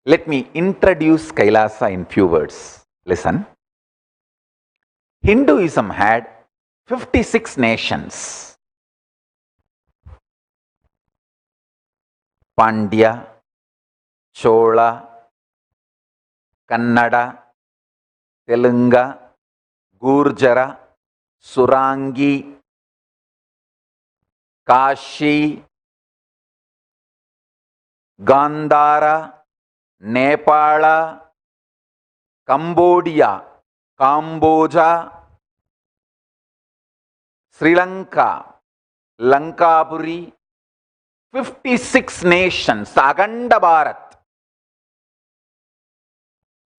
Let me introduce Kailasa in few words. Listen. Hinduism had 56 nations. Pandya, Chola, Kannada, Telunga, Gurjara, Surangi, Kashi, Gandhara, Nepal, Cambodia, Cambodia, Sri Lanka, Lankapuri, 56 nations, Aganda Bharat.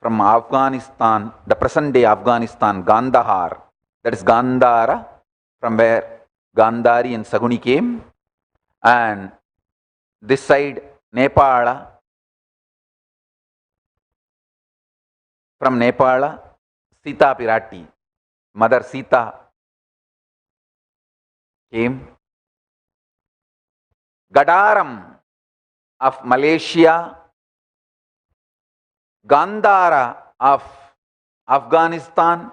From Afghanistan, the present day Afghanistan, Gandhar, that is Gandhara, from where Gandhari and Saguni came, and this side Nepal, from Nepal, Sita Pirati, Mother Sita came. Gadaram of Malaysia, Gandhara of Afghanistan.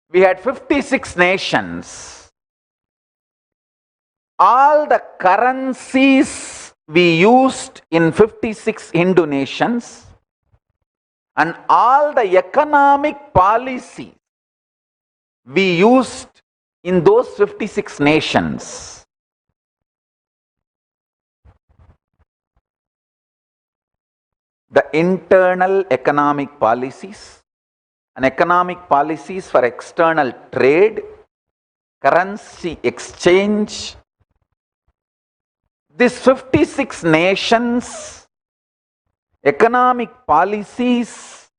We had 56 nations. All the currencies we used in 56 Hindu nations and all the economic policies we used in those 56 nations the internal economic policies and economic policies for external trade, currency exchange. These 56 nations, economic policies,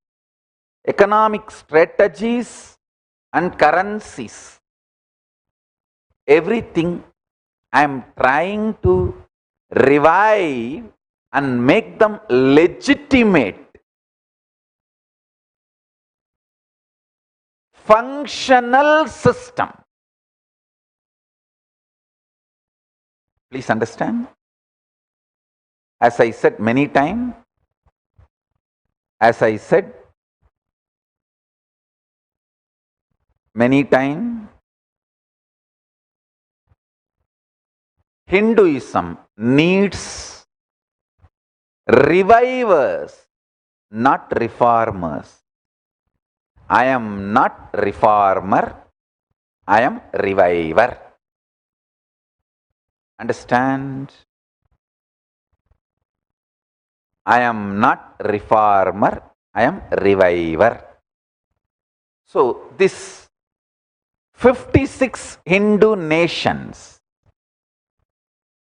economic strategies and currencies, everything I am trying to revive and make them legitimate, functional system. Please understand. As I said many times, Hinduism needs revivers, not reformers. I am not reformer, I am reviver. Understand? I am not reformer, I am reviver. So, this 56 Hindu nations,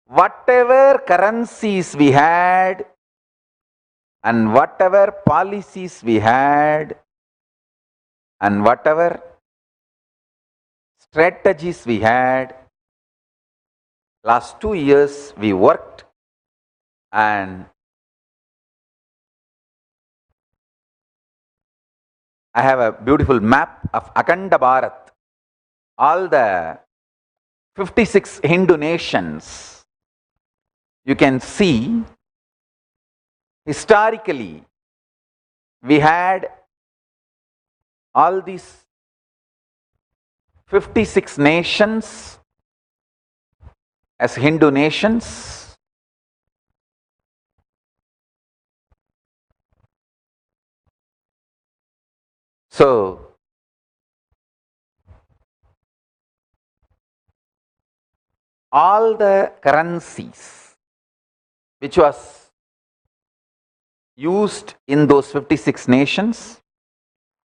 whatever currencies we had and whatever policies we had and whatever strategies we had, last 2 years we worked and I have a beautiful map of Akhanda Bharat, all the 56 Hindu nations. You can see historically we had all these 56 nations as Hindu nations. So, all the currencies which was used in those 56 nations,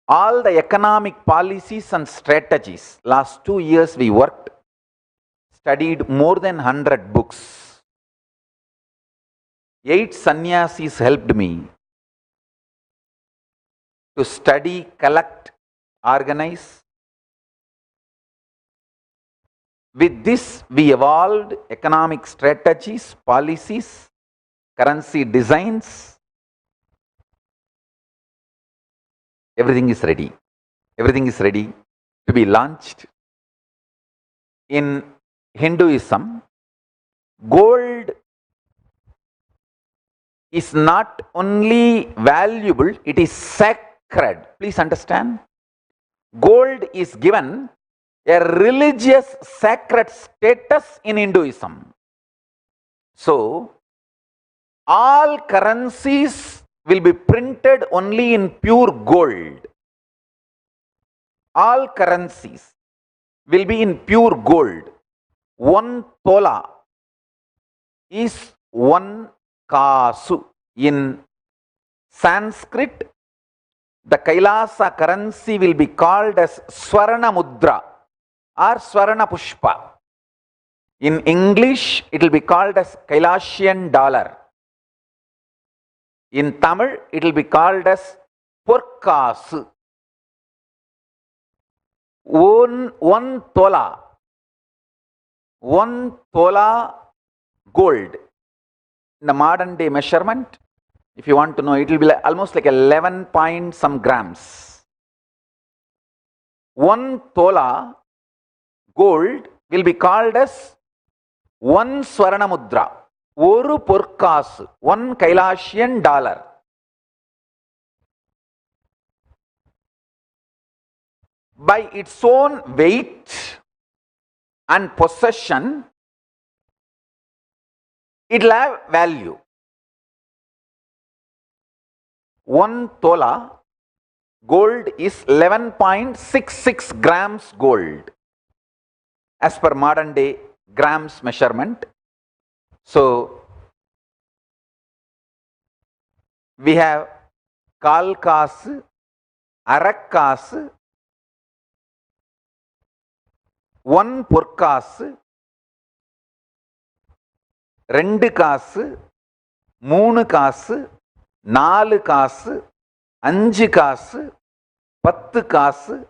all the economic policies and strategies, last 2 years we worked, studied more than 100 books. 8 sannyasis helped me to study, collect, organize. With this, we evolved economic strategies, policies, currency designs. Everything is ready. Everything is ready to be launched. In Hinduism, gold is not only valuable, it is sacred. Please understand. Gold is given a religious sacred status in Hinduism. So, all currencies will be printed only in pure gold. All currencies will be in pure gold. 1 tola is 1 kasu. In Sanskrit, the Kailasa currency will be called as Swarna Mudra or Swarna Pushpa. In English, it will be called as Kailasian dollar. In Tamil, it will be called as Porkasu. 1 tola gold. In the modern day measurement, if you want to know, it will be almost like 11 point some grams. 1 tola gold will be called as 1 Swarna Mudra, 1 Porkasu, 1 Kailasian dollar. By its own weight and possession, it will have value. 1 tola gold is 11.66 grams gold as per modern day grams measurement. So, we have Kal Kasu, Arak Kasu, 1 Porkasu, 2 காசு, 3 காசு, 4 காசு, 5 காசு, 10 காசு.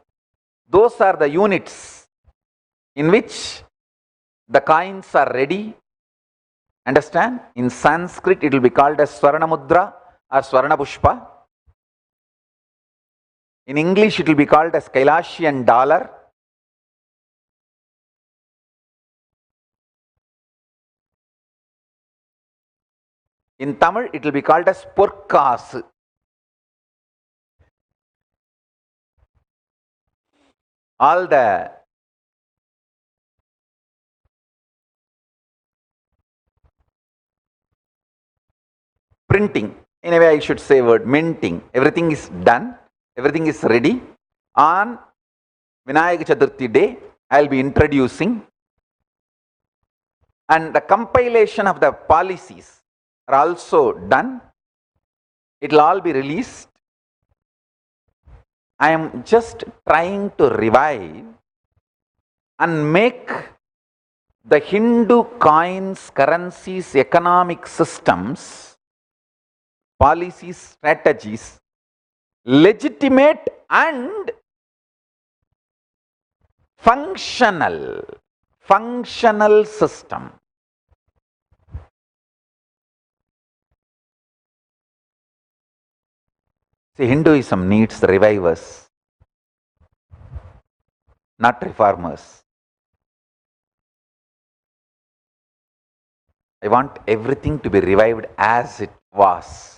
Those are the units in which the coins are ready. Understand? In Sanskrit, it will be called as Swarna Mudra or Swarna Pushpa. In English, it will be called as Kailasian dollar. In Tamil, it will be called as Porkasu. All the printing, in a way I should say word minting, everything is done, everything is ready. On Vinayak Chaturthi day, I will be introducing, and the compilation of the policies are also done. It will all be released. I am just trying to revive and make the Hindu coins, currencies, economic systems, policies, strategies legitimate and functional system. See, Hinduism needs revivers, not reformers. I want everything to be revived as it was.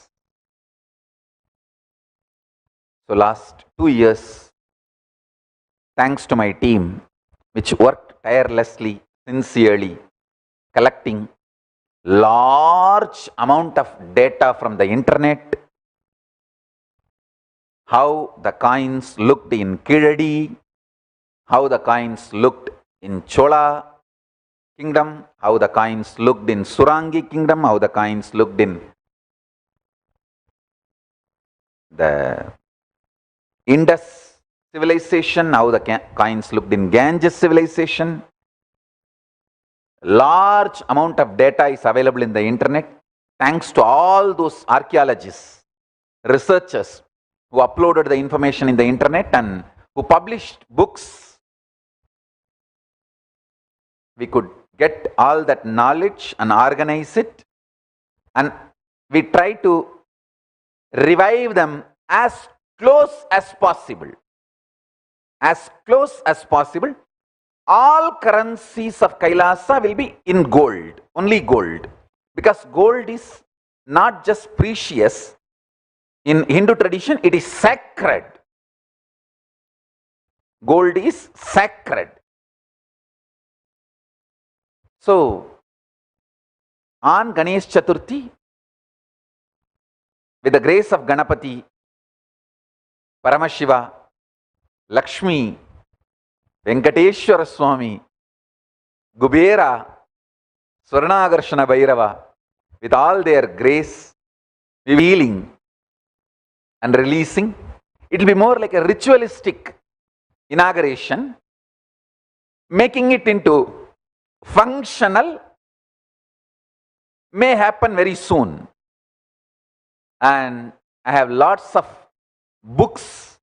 So last 2 years, thanks to my team, which worked tirelessly, sincerely, collecting large amount of data from the internet, how the coins looked in Kiradi, how the coins looked in Chola kingdom, how the coins looked in Surangi kingdom, how the coins looked in the Indus civilization, how the coins looked in Ganges civilization. Large amount of data is available in the internet. Thanks to all those archaeologists, researchers who uploaded the information in the internet and who published books, we could get all that knowledge and organize it, and we try to revive them as close as possible. As close as possible. All currencies of Kailasa will be in gold, only gold, because gold is not just precious. In Hindu tradition, it is sacred. Gold is sacred. So, on Ganesh Chaturthi, with the grace of Ganapati, Paramashiva, Lakshmi, Venkateshwara Swami, Kubera, Swarnagarshana Bhairava, with all their grace, revealing and releasing, it will be more like a ritualistic inauguration, making it into functional may happen very soon. And I have lots of books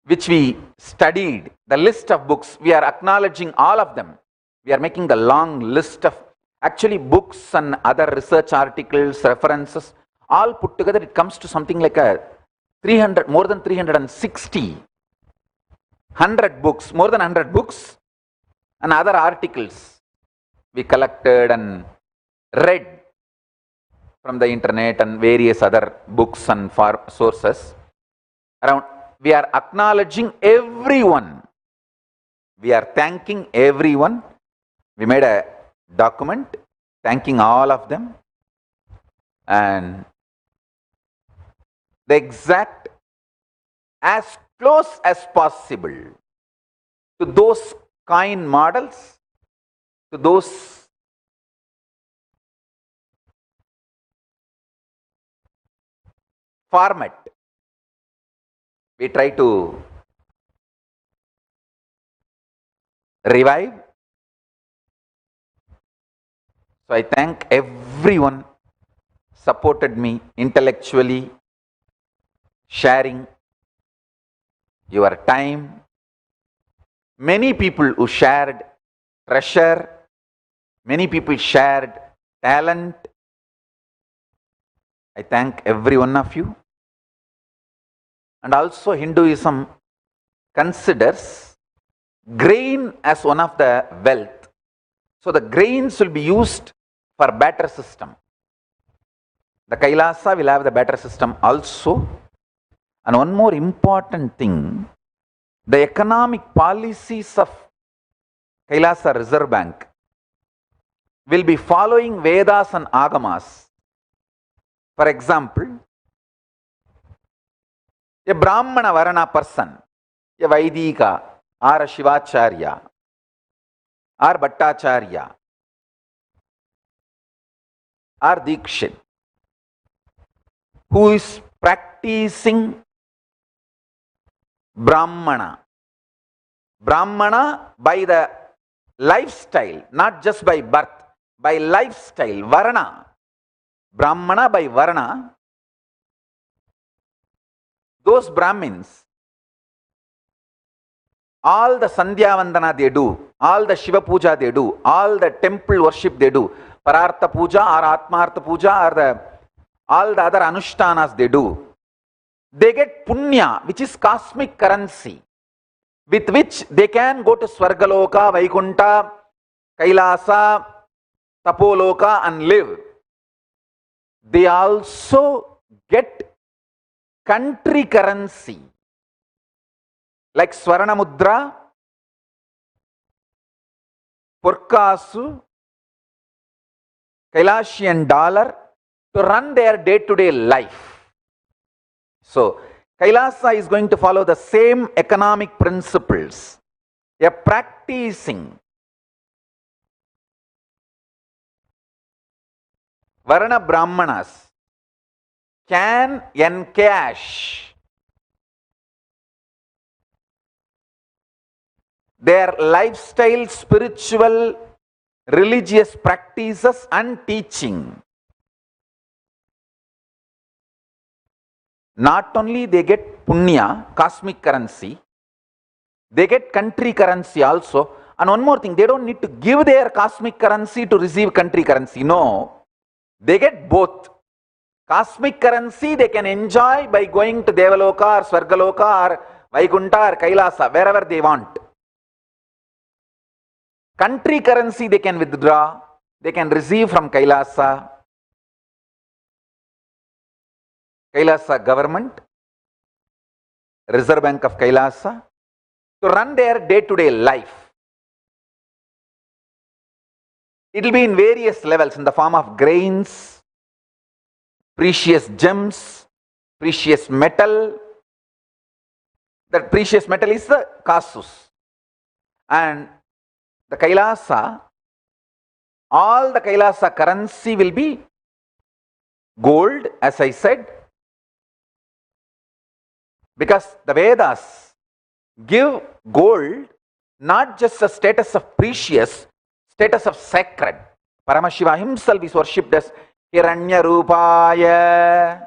which we studied, the list of books, we are acknowledging all of them. We are making the long list of actually books and other research articles, references, all put together, it comes to something like a 300, more than 360, 100 books, more than 100 books and other articles we collected and read from the internet and various other books and sources. Around, we are acknowledging everyone. We are thanking everyone. We made a document thanking all of them, and the exact, as close as possible to those coin models, to those format, we try to revive. So I thank everyone supported me intellectually, sharing your time. Many people who shared treasure, many people shared talent. I thank every one of you. And also Hinduism considers grain as one of the wealth. So the grains will be used for better system. The Kailasa will have the better system also. And one more important thing, the economic policies of Kailasa Reserve Bank will be following Vedas and Agamas. For example, a Brahmana Varana person, a Vaidika or a Shivacharya or Bhattacharya or Dikshit, who is practicing Brahmana by the lifestyle, not just by birth, by lifestyle, Varna, Brahmana by Varna, those Brahmins, all the Sandhya Vandana they do, all the Shiva Puja they do, all the temple worship they do, Parartha Puja or Atmartha Puja or all the other Anushtanas they do, they get Punya, which is cosmic currency, with which they can go to Swargaloka, Vaikunta, Kailasa, Tapoloka and live. They also get country currency like Swarna Mudra, Purkasu, Kailasian dollar to run their day-to-day life. So, Kailasa is going to follow the same economic principles. They are practicing Varna Brahmanas can encash their lifestyle, spiritual, religious practices and teaching. Not only they get Punya, cosmic currency, they get country currency also. And one more thing, they don't need to give their cosmic currency to receive country currency. No, they get both. Cosmic currency they can enjoy by going to Devaloka or Swargaloka or Vaikunta or Kailasa, wherever they want. Country currency they can withdraw They can receive from Kailasa government, Reserve Bank of Kailasa, to run their day-to-day life. It will be in various levels in the form of grains, precious gems, precious metal. That precious metal is the kasus. And the Kailasa, all the Kailasa currency will be gold, as I said, because the Vedas give gold not just a status of precious, status of sacred. Paramashiva himself is worshipped as Hiranya Rupaya,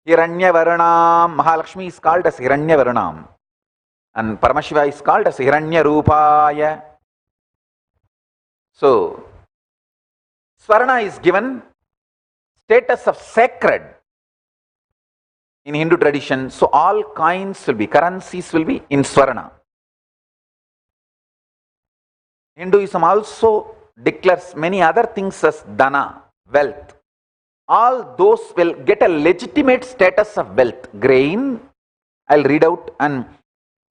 Hiranya Varanam. Mahalakshmi is called as Hiranya Varanam. And Paramashiva is called as Hiranya Rupaya. So, Swarna is given status of sacred in Hindu tradition. So, all coins will be, currencies will be in Swarna. Hinduism also declares many other things as Dana, wealth. All those will get a legitimate status of wealth. Grain, I'll read out, and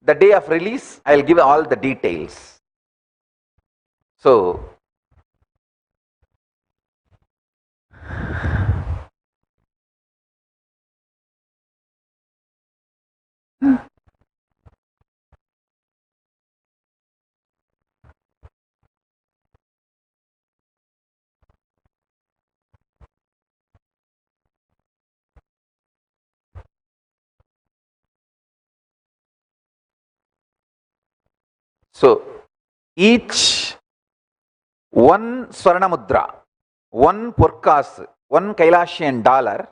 the day of release, I'll give all the details. So, each one Swarna Mudra, one Purkas, one Kailashian dollar,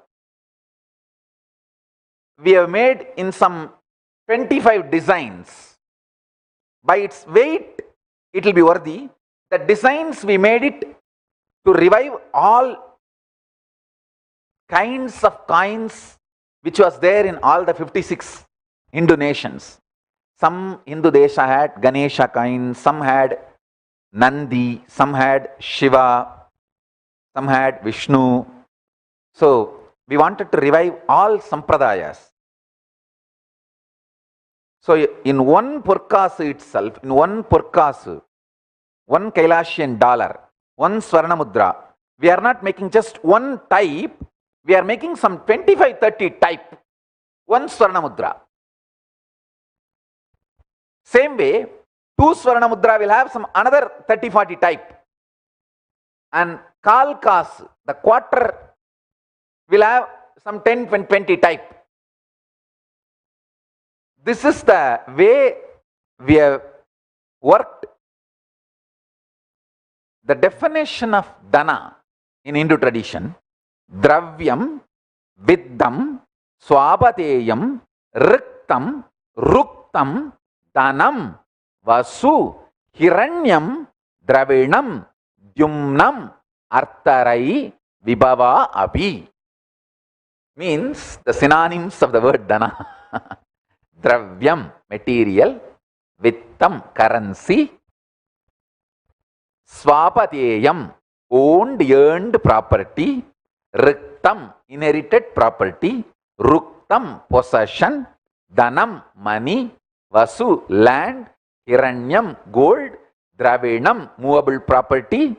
we have made in some 25 designs. By its weight, it will be worthy. The designs, we made it to revive all kinds of coins which was there in all the 56 Hindu nations. Some Hindu Desha had Ganesha coins, some had Nandi, some had Shiva, some had Vishnu. So, we wanted to revive all sampradayas. So, in one Purkasu itself, in one Purkasu, one Kailashian dollar, one Swarna Mudra, we are not making just one type, we are making some 25-30 type, one Swarna Mudra. Same way, two Swarna Mudra will have some another 30-40 type. And Kalkas, the quarter, will have some 10-20 type. This is the way we have worked. The definition of Dana in Hindu tradition, Dravyam, Viddam, Swabhateyam, Riktam, Ruktam, Danam, Vasu, Hiranyam, Dravinam, Dyumnam, Artarai, Vibhava, Abhi. Means the synonyms of the word Dana. Dravyam, material, Vittam, currency, Swabhateyam, owned, earned property, Riktam, inherited property, Ruktam, possession, Danam, money, Vasu, land, Hiranyam, gold, Dravinam, movable property,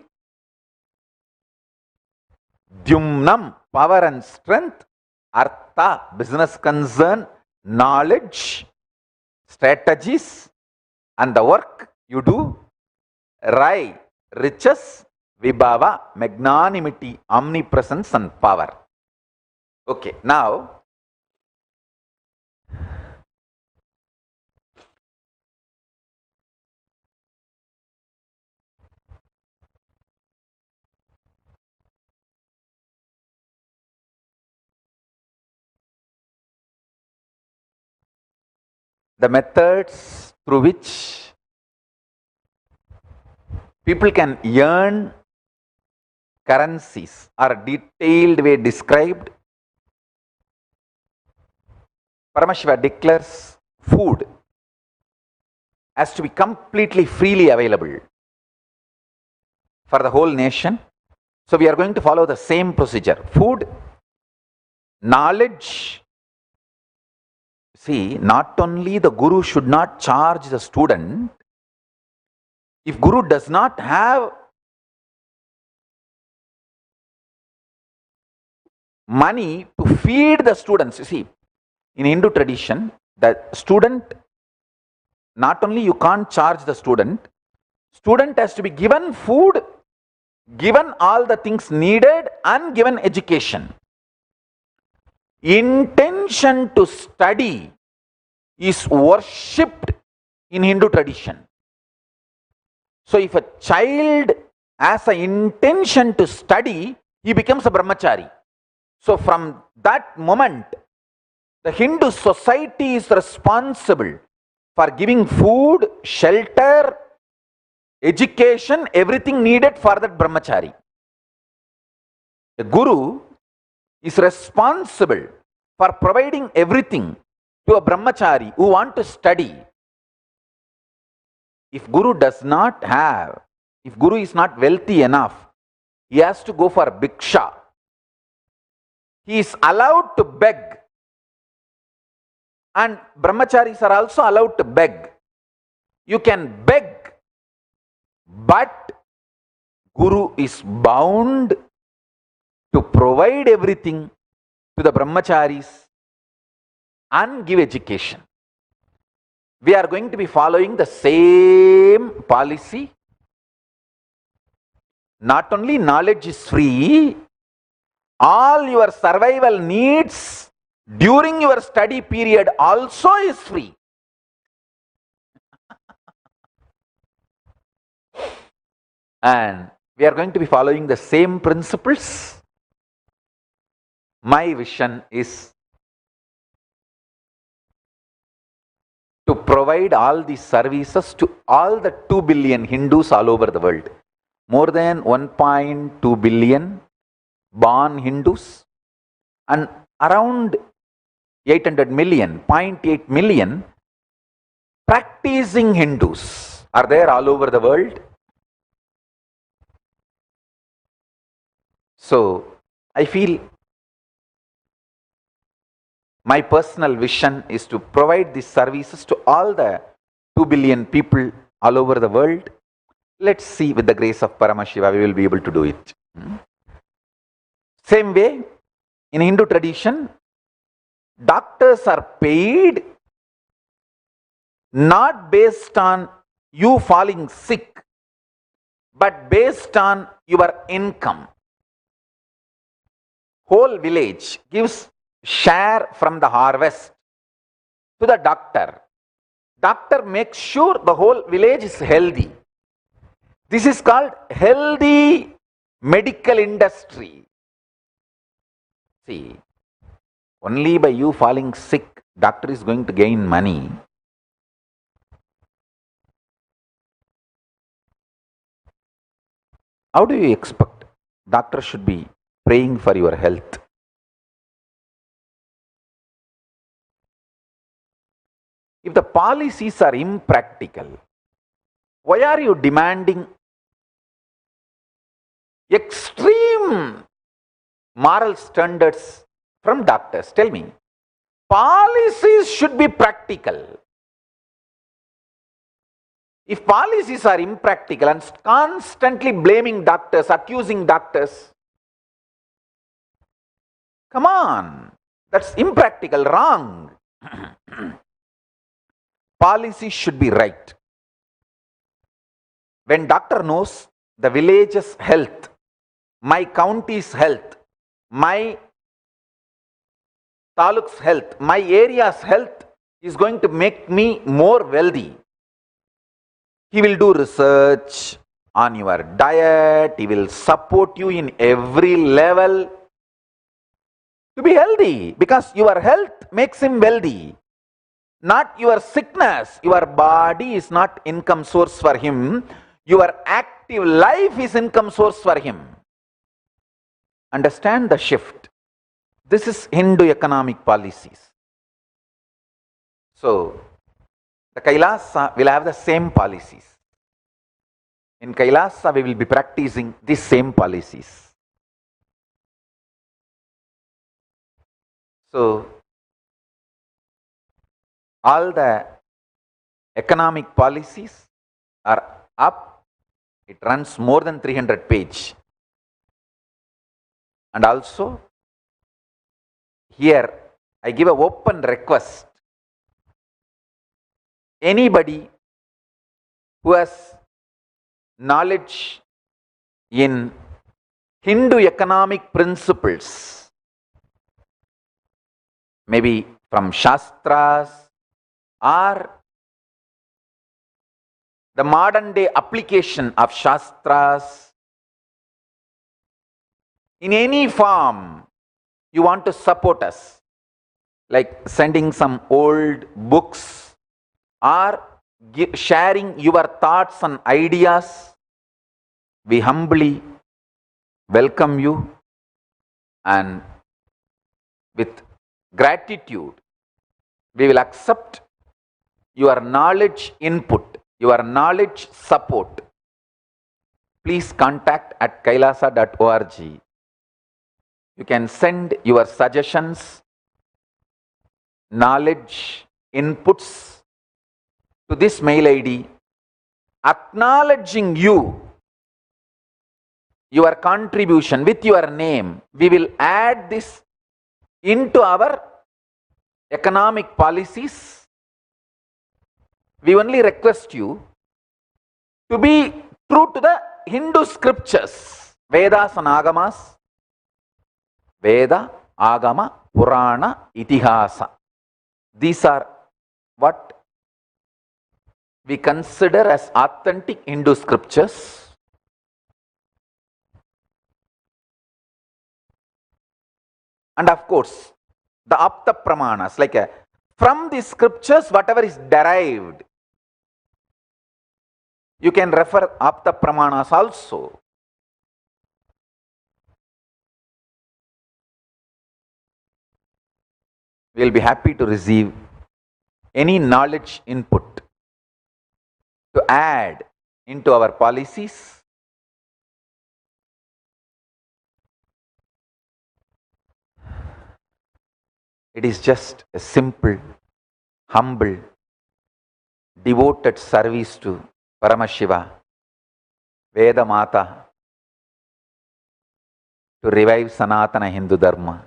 Dyumnam, power and strength, Artha, business concern, knowledge, strategies, and the work you do, Rai, riches, Vibhava, magnanimity, omnipresence, and power. Okay, now, the methods through which people can earn currencies are detailed way described. Paramashiva declares food has to be completely freely available for the whole nation. So we are going to follow the same procedure. Food, knowledge. See, not only the guru should not charge the student, if guru does not have money to feed the students, you see, in Hindu tradition, the student, not only you can't charge the student has to be given food, given all the things needed, and given education. Intention to study is worshipped in Hindu tradition. So if a child has an intention to study, he becomes a brahmachari. So from that moment, the Hindu society is responsible for giving food, shelter, education, everything needed for that brahmachari. The guru is responsible for providing everything to a brahmachari who want to study. If guru does not have, if guru is not wealthy enough, he has to go for bhiksha. He is allowed to beg. And brahmacharis are also allowed to beg. You can beg, but guru is bound to provide everything to the brahmacharis and give education. We are going to be following the same policy. Not only knowledge is free, all your survival needs during your study period also is free. And we are going to be following the same principles. My vision is to provide all these services to all the 2 billion Hindus all over the world. More than 1.2 billion born Hindus and around 800 million, 0.8 million practicing Hindus are there all over the world. So I feel my personal vision is to provide these services to all the 2 billion people all over the world. Let's see, with the grace of Paramashiva, we will be able to do it. Same way, in Hindu tradition, doctors are paid not based on you falling sick, but based on your income. Whole village gives share from the harvest to the doctor. Doctor makes sure the whole village is healthy. This is called healthy medical industry. See, only by you falling sick, doctor is going to gain money. How do you expect doctor should be praying for your health? If the policies are impractical, why are you demanding extreme moral standards from doctors? Tell me. Policies should be practical. If policies are impractical and constantly blaming doctors, accusing doctors, come on, that's impractical, wrong. Policy should be right. When doctor knows the village's health, my county's health, my taluk's health, my area's health is going to make me more wealthy, he will do research on your diet, he will support you in every level to be healthy, because your health makes him wealthy. Not your sickness. Your body is not income source for him. Your active life is income source for him. Understand the shift. This is Hindu economic policies. So, the Kailasa will have the same policies. In Kailasa, we will be practicing these same policies. So, all the economic policies are up. It runs more than 300 pages. And also, here I give an open request. Anybody who has knowledge in Hindu economic principles, maybe from Shastras or the modern day application of Shastras, in any form you want to support us, like sending some old books or sharing your thoughts and ideas, we humbly welcome you, and with gratitude we will accept your knowledge input, your knowledge support. Please contact at kailasa.org. You can send your suggestions, knowledge inputs to this mail ID, acknowledging your contribution with your name. We will add this into our economic policies. We only request you to be true to the Hindu scriptures, Vedas and Agamas, Veda, Agama, Purana, Itihasa. These are what we consider as authentic Hindu scriptures. And of course, the Apta Pramanas, like from the scriptures, whatever is derived, you can refer Apta Pramanas also. We will be happy to receive any knowledge input to add into our policies. It is just a simple, humble, devoted service to Paramashiva, Veda Mata, to revive Sanatana Hindu Dharma.